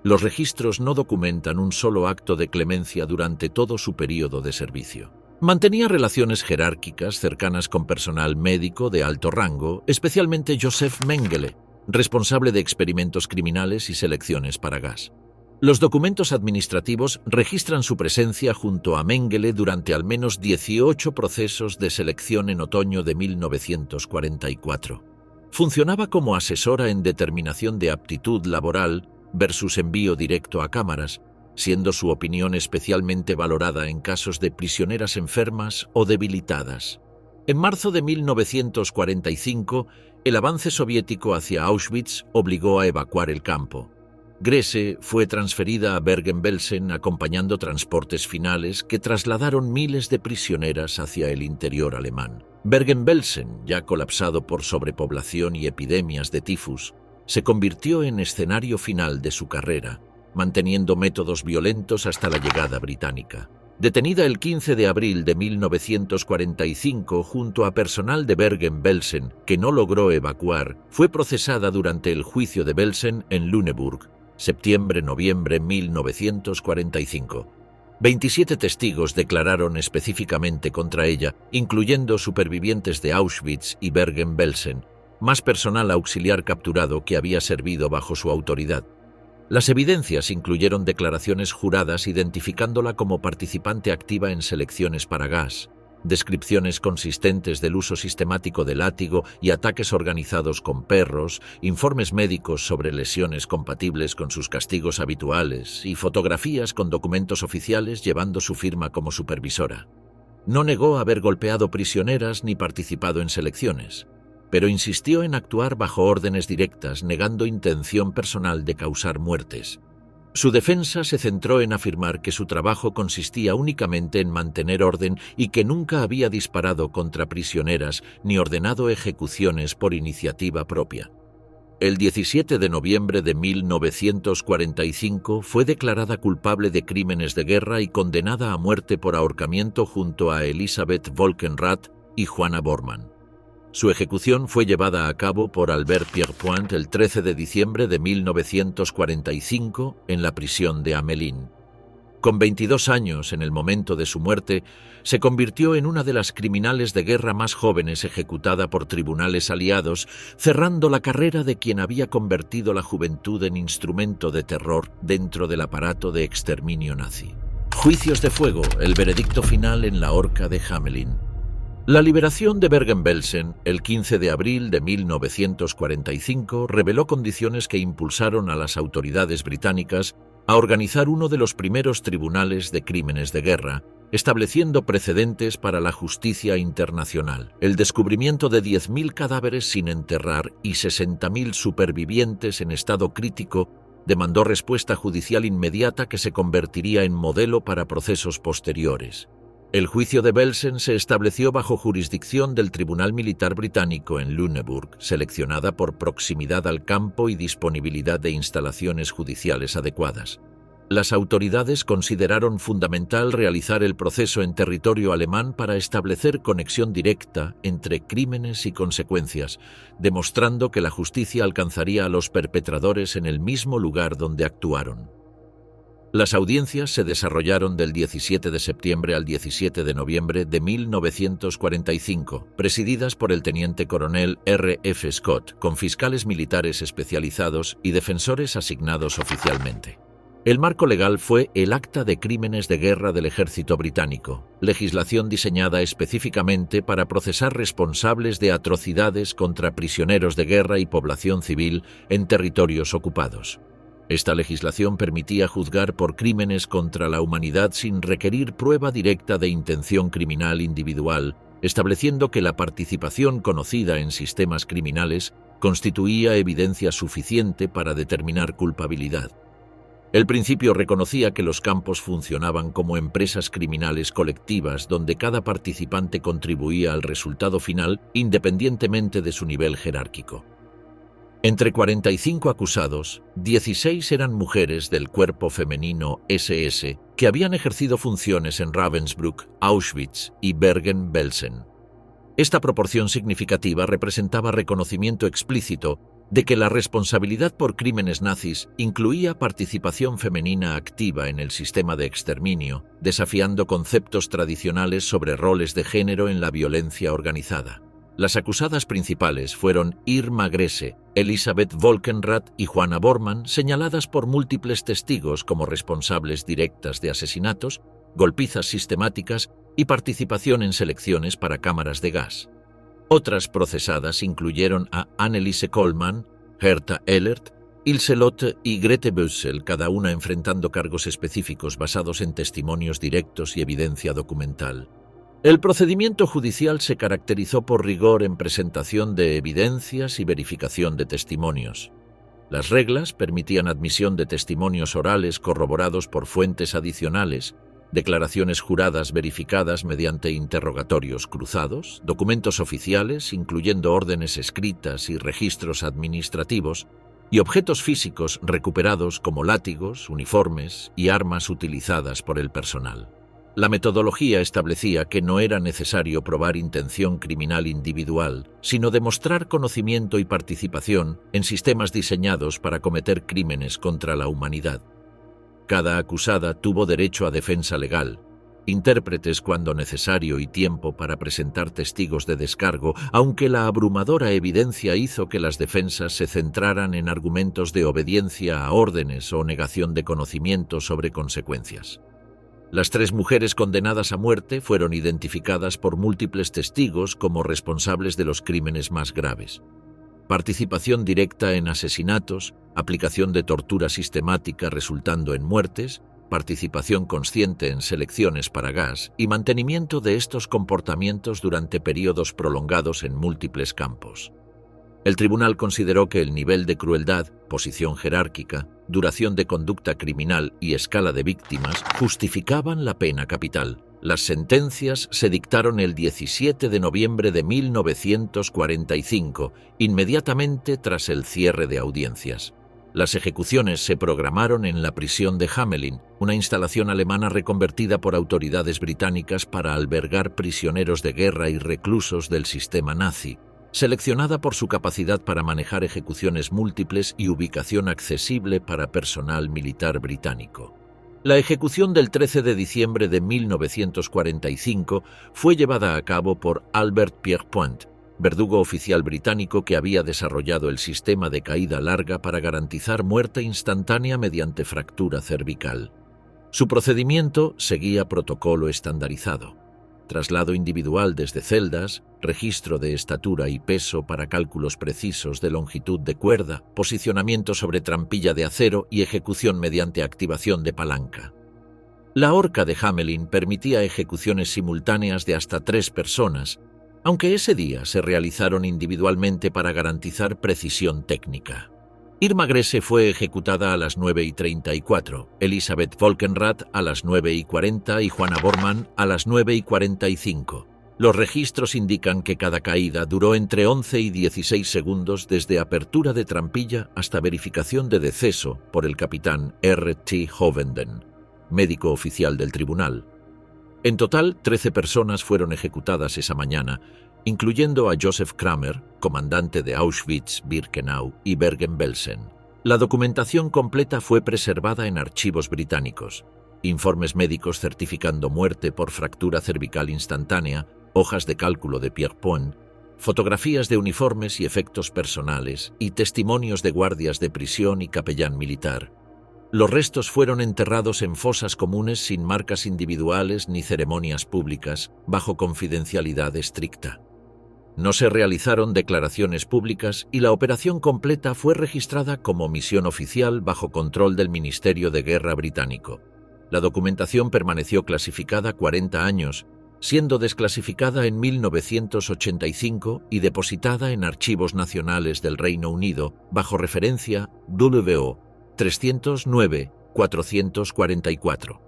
Los registros no documentan un solo acto de clemencia durante todo su periodo de servicio. Mantenía relaciones jerárquicas cercanas con personal médico de alto rango, especialmente Joseph Mengele, responsable de experimentos criminales y selecciones para gas. Los documentos administrativos registran su presencia junto a Mengele durante al menos 18 procesos de selección en otoño de 1944. Funcionaba como asesora en determinación de aptitud laboral versus envío directo a cámaras, siendo su opinión especialmente valorada en casos de prisioneras enfermas o debilitadas. En marzo de 1945, el avance soviético hacia Auschwitz obligó a evacuar el campo. Grese fue transferida a Bergen-Belsen acompañando transportes finales que trasladaron miles de prisioneras hacia el interior alemán. Bergen-Belsen, ya colapsado por sobrepoblación y epidemias de tifus, se convirtió en escenario final de su carrera, manteniendo métodos violentos hasta la llegada británica. Detenida el 15 de abril de 1945 junto a personal de Bergen-Belsen que no logró evacuar, fue procesada durante el juicio de Belsen en Lüneburg, septiembre-noviembre 1945. 27 testigos declararon específicamente contra ella, incluyendo supervivientes de Auschwitz y Bergen-Belsen, más personal auxiliar capturado que había servido bajo su autoridad. Las evidencias incluyeron declaraciones juradas identificándola como participante activa en selecciones para gas, descripciones consistentes del uso sistemático de látigo y ataques organizados con perros, informes médicos sobre lesiones compatibles con sus castigos habituales y fotografías con documentos oficiales llevando su firma como supervisora. No negó haber golpeado prisioneras ni participado en selecciones, pero insistió en actuar bajo órdenes directas, negando intención personal de causar muertes. Su defensa se centró en afirmar que su trabajo consistía únicamente en mantener orden y que nunca había disparado contra prisioneras ni ordenado ejecuciones por iniciativa propia. El 17 de noviembre de 1945 fue declarada culpable de crímenes de guerra y condenada a muerte por ahorcamiento junto a Elisabeth Volkenrath y Juana Bormann. Su ejecución fue llevada a cabo por Albert Pierrepoint el 13 de diciembre de 1945 en la prisión de Hamelin. Con 22 años en el momento de su muerte, se convirtió en una de las criminales de guerra más jóvenes ejecutada por tribunales aliados, cerrando la carrera de quien había convertido la juventud en instrumento de terror dentro del aparato de exterminio nazi. Juicios de fuego, el veredicto final en la horca de Hamelin. La liberación de Bergen-Belsen, el 15 de abril de 1945, reveló condiciones que impulsaron a las autoridades británicas a organizar uno de los primeros tribunales de crímenes de guerra, estableciendo precedentes para la justicia internacional. El descubrimiento de 10.000 cadáveres sin enterrar y 60.000 supervivientes en estado crítico demandó respuesta judicial inmediata que se convertiría en modelo para procesos posteriores. El juicio de Belsen se estableció bajo jurisdicción del Tribunal Militar Británico en Lüneburg, seleccionada por proximidad al campo y disponibilidad de instalaciones judiciales adecuadas. Las autoridades consideraron fundamental realizar el proceso en territorio alemán para establecer conexión directa entre crímenes y consecuencias, demostrando que la justicia alcanzaría a los perpetradores en el mismo lugar donde actuaron. Las audiencias se desarrollaron del 17 de septiembre al 17 de noviembre de 1945, presididas por el teniente coronel R. F. Scott, con fiscales militares especializados y defensores asignados oficialmente. El marco legal fue el Acta de Crímenes de Guerra del Ejército Británico, legislación diseñada específicamente para procesar responsables de atrocidades contra prisioneros de guerra y población civil en territorios ocupados. Esta legislación permitía juzgar por crímenes contra la humanidad sin requerir prueba directa de intención criminal individual, estableciendo que la participación conocida en sistemas criminales constituía evidencia suficiente para determinar culpabilidad. El principio reconocía que los campos funcionaban como empresas criminales colectivas donde cada participante contribuía al resultado final independientemente de su nivel jerárquico. Entre 45 acusados, 16 eran mujeres del cuerpo femenino SS que habían ejercido funciones en Ravensbrück, Auschwitz y Bergen-Belsen. Esta proporción significativa representaba reconocimiento explícito de que la responsabilidad por crímenes nazis incluía participación femenina activa en el sistema de exterminio, desafiando conceptos tradicionales sobre roles de género en la violencia organizada. Las acusadas principales fueron Irma Grese, Elisabeth Volkenrath y Juana Bormann, señaladas por múltiples testigos como responsables directas de asesinatos, golpizas sistemáticas y participación en selecciones para cámaras de gas. Otras procesadas incluyeron a Anneliese Coleman, Herta Ehlert, Ilse Lotte y Grete Büssel, cada una enfrentando cargos específicos basados en testimonios directos y evidencia documental. El procedimiento judicial se caracterizó por rigor en presentación de evidencias y verificación de testimonios. Las reglas permitían admisión de testimonios orales corroborados por fuentes adicionales, declaraciones juradas verificadas mediante interrogatorios cruzados, documentos oficiales, incluyendo órdenes escritas y registros administrativos, y objetos físicos recuperados como látigos, uniformes y armas utilizadas por el personal. La metodología establecía que no era necesario probar intención criminal individual, sino demostrar conocimiento y participación en sistemas diseñados para cometer crímenes contra la humanidad. Cada acusada tuvo derecho a defensa legal, intérpretes cuando necesario y tiempo para presentar testigos de descargo, aunque la abrumadora evidencia hizo que las defensas se centraran en argumentos de obediencia a órdenes o negación de conocimiento sobre consecuencias. Las 3 mujeres condenadas a muerte fueron identificadas por múltiples testigos como responsables de los crímenes más graves. Participación directa en asesinatos, aplicación de tortura sistemática resultando en muertes, participación consciente en selecciones para gas y mantenimiento de estos comportamientos durante periodos prolongados en múltiples campos. El tribunal consideró que el nivel de crueldad, posición jerárquica, duración de conducta criminal y escala de víctimas justificaban la pena capital. Las sentencias se dictaron el 17 de noviembre de 1945, inmediatamente tras el cierre de audiencias. Las ejecuciones se programaron en la prisión de Hamelin, una instalación alemana reconvertida por autoridades británicas para albergar prisioneros de guerra y reclusos del sistema nazi, seleccionada por su capacidad para manejar ejecuciones múltiples y ubicación accesible para personal militar británico. La ejecución del 13 de diciembre de 1945 fue llevada a cabo por Albert Pierrepoint, verdugo oficial británico que había desarrollado el sistema de caída larga para garantizar muerte instantánea mediante fractura cervical. Su procedimiento seguía protocolo estandarizado: traslado individual desde celdas, registro de estatura y peso para cálculos precisos de longitud de cuerda, posicionamiento sobre trampilla de acero y ejecución mediante activación de palanca. La horca de Hamelin permitía ejecuciones simultáneas de hasta 3 personas, aunque ese día se realizaron individualmente para garantizar precisión técnica. Irma Grese fue ejecutada a las 9:34, Elisabeth Volkenrath a las 9:40 y Juana Bormann a las 9:45. Los registros indican que cada caída duró entre 11 y 16 segundos desde apertura de trampilla hasta verificación de deceso por el capitán R.T. Hovenden, médico oficial del tribunal. En total, 13 personas fueron ejecutadas esa mañana, incluyendo a Joseph Kramer, comandante de Auschwitz, Birkenau y Bergen-Belsen. La documentación completa fue preservada en archivos británicos: informes médicos certificando muerte por fractura cervical instantánea, hojas de cálculo de Pierrepoint, fotografías de uniformes y efectos personales, y testimonios de guardias de prisión y capellán militar. Los restos fueron enterrados en fosas comunes sin marcas individuales ni ceremonias públicas, bajo confidencialidad estricta. No se realizaron declaraciones públicas y la operación completa fue registrada como misión oficial bajo control del Ministerio de Guerra británico. La documentación permaneció clasificada 40 años, siendo desclasificada en 1985 y depositada en archivos nacionales del Reino Unido bajo referencia WO 309-444.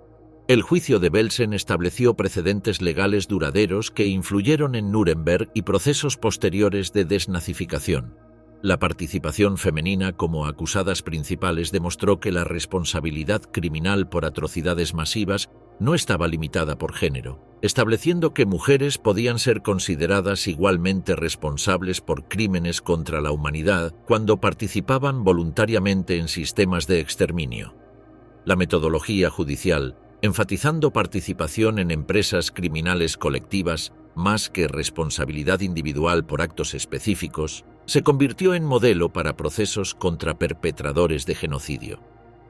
El juicio de Belsen estableció precedentes legales duraderos que influyeron en Nuremberg y procesos posteriores de desnazificación. La participación femenina como acusadas principales demostró que la responsabilidad criminal por atrocidades masivas no estaba limitada por género, estableciendo que mujeres podían ser consideradas igualmente responsables por crímenes contra la humanidad cuando participaban voluntariamente en sistemas de exterminio. La metodología judicial, enfatizando participación en empresas criminales colectivas más que responsabilidad individual por actos específicos, se convirtió en modelo para procesos contra perpetradores de genocidio.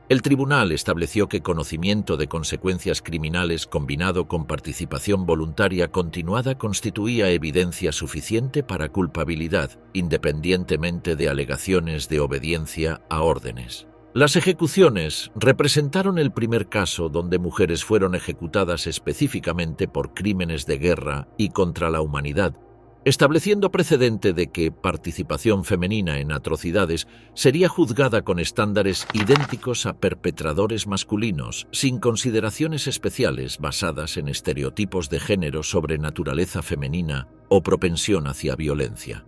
El tribunal estableció que conocimiento de consecuencias criminales combinado con participación voluntaria continuada constituía evidencia suficiente para culpabilidad, independientemente de alegaciones de obediencia a órdenes. Las ejecuciones representaron el primer caso donde mujeres fueron ejecutadas específicamente por crímenes de guerra y contra la humanidad, estableciendo precedente de que participación femenina en atrocidades sería juzgada con estándares idénticos a perpetradores masculinos, sin consideraciones especiales basadas en estereotipos de género sobre naturaleza femenina o propensión hacia violencia.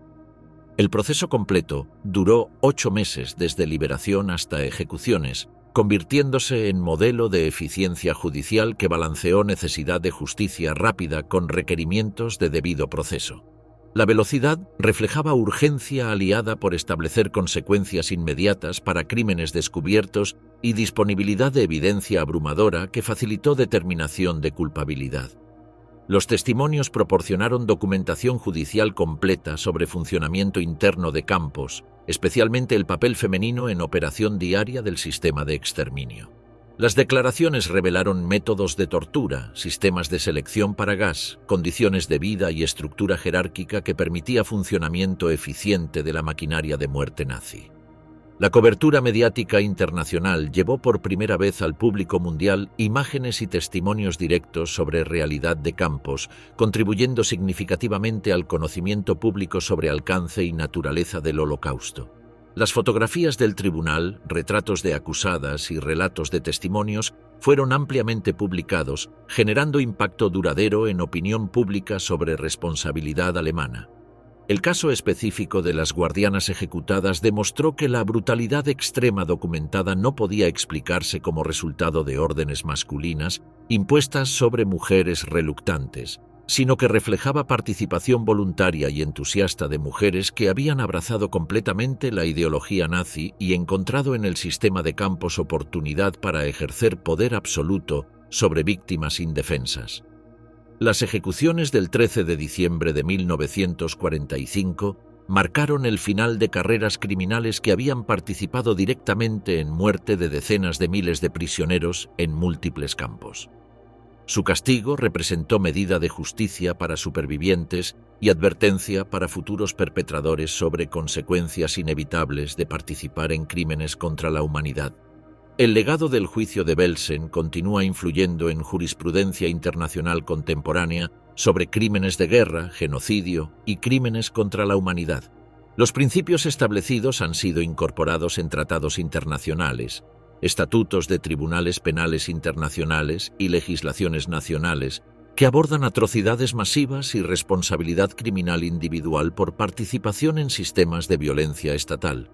El proceso completo duró 8 meses desde liberación hasta ejecuciones, convirtiéndose en modelo de eficiencia judicial que balanceó necesidad de justicia rápida con requerimientos de debido proceso. La velocidad reflejaba urgencia aliada por establecer consecuencias inmediatas para crímenes descubiertos y disponibilidad de evidencia abrumadora que facilitó determinación de culpabilidad. Los testimonios proporcionaron documentación judicial completa sobre funcionamiento interno de campos, especialmente el papel femenino en operación diaria del sistema de exterminio. Las declaraciones revelaron métodos de tortura, sistemas de selección para gas, condiciones de vida y estructura jerárquica que permitía funcionamiento eficiente de la maquinaria de muerte nazi. La cobertura mediática internacional llevó por primera vez al público mundial imágenes y testimonios directos sobre realidad de campos, contribuyendo significativamente al conocimiento público sobre alcance y naturaleza del Holocausto. Las fotografías del tribunal, retratos de acusadas y relatos de testimonios fueron ampliamente publicados, generando impacto duradero en opinión pública sobre responsabilidad alemana. El caso específico de las guardianas ejecutadas demostró que la brutalidad extrema documentada no podía explicarse como resultado de órdenes masculinas impuestas sobre mujeres reluctantes, sino que reflejaba participación voluntaria y entusiasta de mujeres que habían abrazado completamente la ideología nazi y encontrado en el sistema de campos oportunidad para ejercer poder absoluto sobre víctimas indefensas. Las ejecuciones del 13 de diciembre de 1945 marcaron el final de carreras criminales que habían participado directamente en muerte de decenas de miles de prisioneros en múltiples campos. Su castigo representó medida de justicia para supervivientes y advertencia para futuros perpetradores sobre consecuencias inevitables de participar en crímenes contra la humanidad. El legado del juicio de Belsen continúa influyendo en jurisprudencia internacional contemporánea sobre crímenes de guerra, genocidio y crímenes contra la humanidad. Los principios establecidos han sido incorporados en tratados internacionales, estatutos de tribunales penales internacionales y legislaciones nacionales que abordan atrocidades masivas y responsabilidad criminal individual por participación en sistemas de violencia estatal.